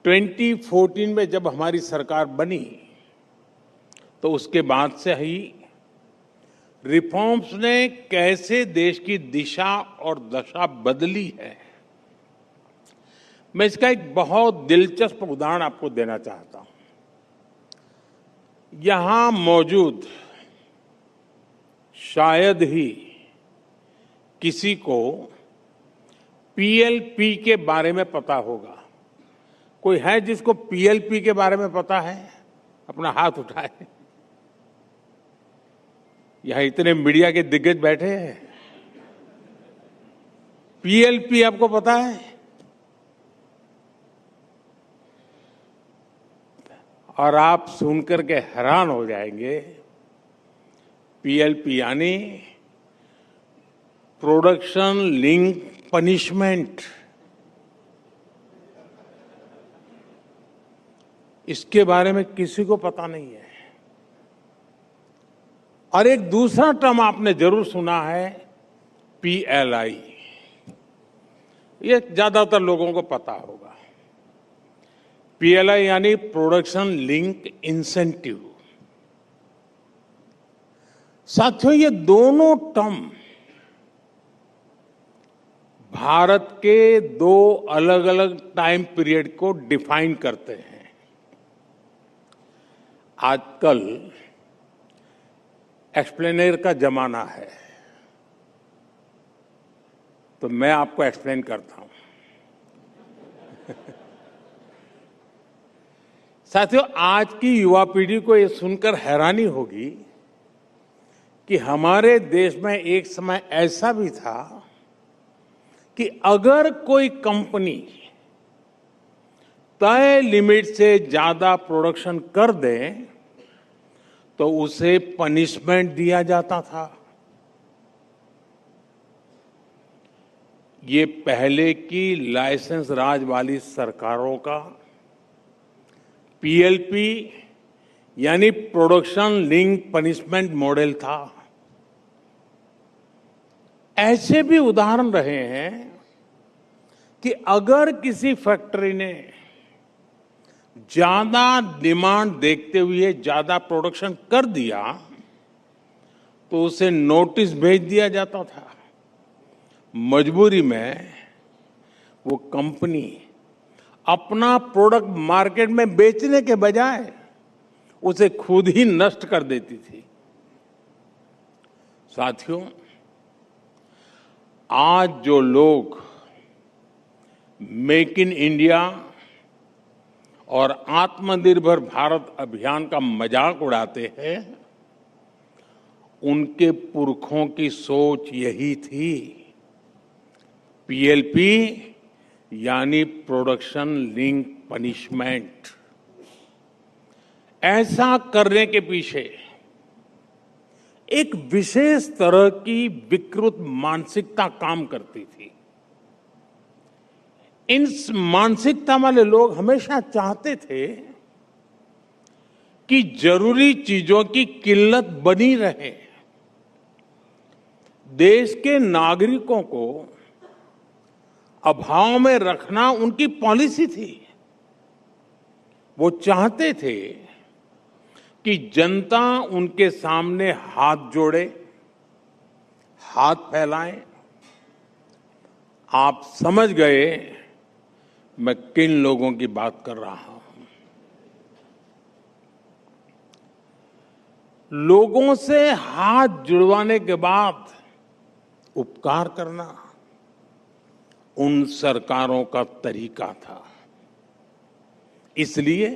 2014 में जब हमारी सरकार बनी तो उसके बाद से ही रिफॉर्म्स ने कैसे देश की दिशा और दशा बदली है, मैं इसका एक बहुत दिलचस्प उदाहरण आपको देना चाहता हूं। यहां मौजूद शायद ही किसी को पीएलपी के बारे में पता होगा। कोई है जिसको पीएलपी के बारे में पता है? अपना हाथ उठाए। यहां इतने मीडिया के दिग्गज बैठे हैं। पीएलपी आपको पता है? और आप सुनकर के हैरान हो जाएंगे। पीएलपी यानी प्रोडक्शन लिंक पनिशमेंट। इसके बारे में किसी को पता नहीं है। और एक दूसरा टर्म आपने जरूर सुना है, पीएलआई। ये ज्यादातर लोगों को पता होगा। पीएलआई यानी प्रोडक्शन लिंक इंसेंटिव। साथियों, ये दोनों टर्म भारत के दो अलग अलग टाइम पीरियड को डिफाइन करते हैं। आजकल एक्सप्लेनर का जमाना है, तो मैं आपको एक्सप्लेन करता हूं। साथियों, आज की युवा पीढ़ी को यह सुनकर हैरानी होगी कि हमारे देश में एक समय ऐसा भी था कि अगर कोई कंपनी तय लिमिट से ज्यादा प्रोडक्शन कर दे तो उसे पनिशमेंट दिया जाता था। ये पहले की लाइसेंस राज वाली सरकारों का पीएलपी यानी प्रोडक्शन लिंक पनिशमेंट मॉडल था। ऐसे भी उदाहरण रहे हैं कि अगर किसी फैक्ट्री ने ज्यादा डिमांड देखते हुए ज्यादा प्रोडक्शन कर दिया तो उसे नोटिस भेज दिया जाता था। मजबूरी में वो कंपनी अपना प्रोडक्ट मार्केट में बेचने के बजाय उसे खुद ही नष्ट कर देती थी। साथियों, आज जो लोग मेक इन इंडिया और आत्मनिर्भर भारत अभियान का मजाक उड़ाते हैं, उनके पुरखों की सोच यही थी। पीएलपी यानी प्रोडक्शन लिंक पनिशमेंट। ऐसा करने के पीछे एक विशेष तरह की विकृत मानसिकता काम करती थी। इन मानसिकता वाले लोग हमेशा चाहते थे कि जरूरी चीजों की किल्लत बनी रहे। देश के नागरिकों को अभाव में रखना उनकी पॉलिसी थी। वो चाहते थे कि जनता उनके सामने हाथ जोड़े, हाथ फैलाए। आप समझ गए मैं किन लोगों की बात कर रहा हूं। लोगों से हाथ जुड़वाने के बाद उपकार करना उन सरकारों का तरीका था। इसलिए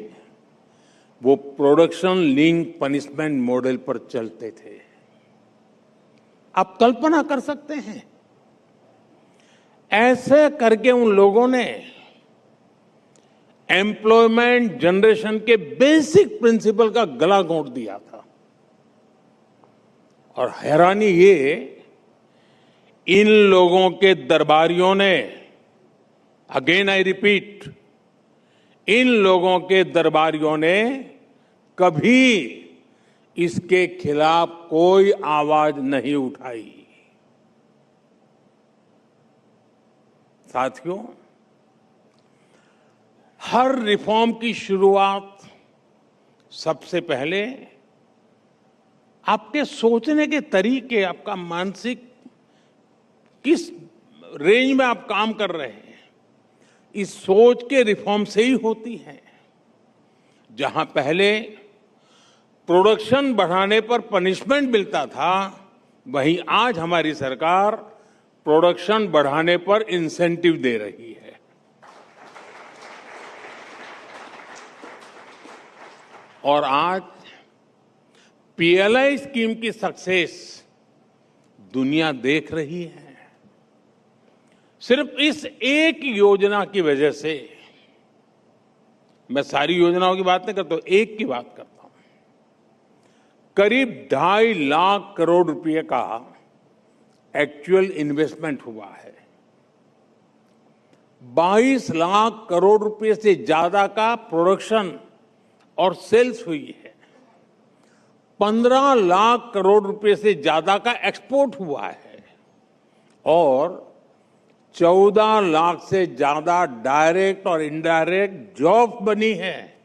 वो प्रोडक्शन लिंक पनिशमेंट मॉडल पर चलते थे। आप कल्पना कर सकते हैं, ऐसे करके उन लोगों ने एम्प्लॉयमेंट जनरेशन के बेसिक प्रिंसिपल का गला घोंट दिया था। और हैरानी ये, इन लोगों के दरबारियों ने, अगेन आई रिपीट, इन लोगों के दरबारियों ने कभी इसके खिलाफ कोई आवाज नहीं उठाई। साथियों, हर रिफॉर्म की शुरुआत सबसे पहले आपके सोचने के तरीके, आपका मानसिक किस रेंज में आप काम कर रहे हैं, इस सोच के रिफॉर्म से ही होती है। जहां पहले प्रोडक्शन बढ़ाने पर पनिशमेंट मिलता था, वहीं आज हमारी सरकार प्रोडक्शन बढ़ाने पर इंसेंटिव दे रही है। और आज पीएलआई स्कीम की सक्सेस दुनिया देख रही है। सिर्फ इस एक योजना की वजह से, मैं सारी योजनाओं की बात नहीं करता हूं, एक की बात करता हूं, करीब 2.5 लाख करोड़ रुपए का एक्चुअल इन्वेस्टमेंट हुआ है। 22 लाख करोड़ रुपए से ज्यादा का प्रोडक्शन और सेल्स हुई है। 15 लाख करोड़ रुपए से ज्यादा का एक्सपोर्ट हुआ है और 14 लाख से ज्यादा डायरेक्ट और इनडायरेक्ट जॉब बनी है।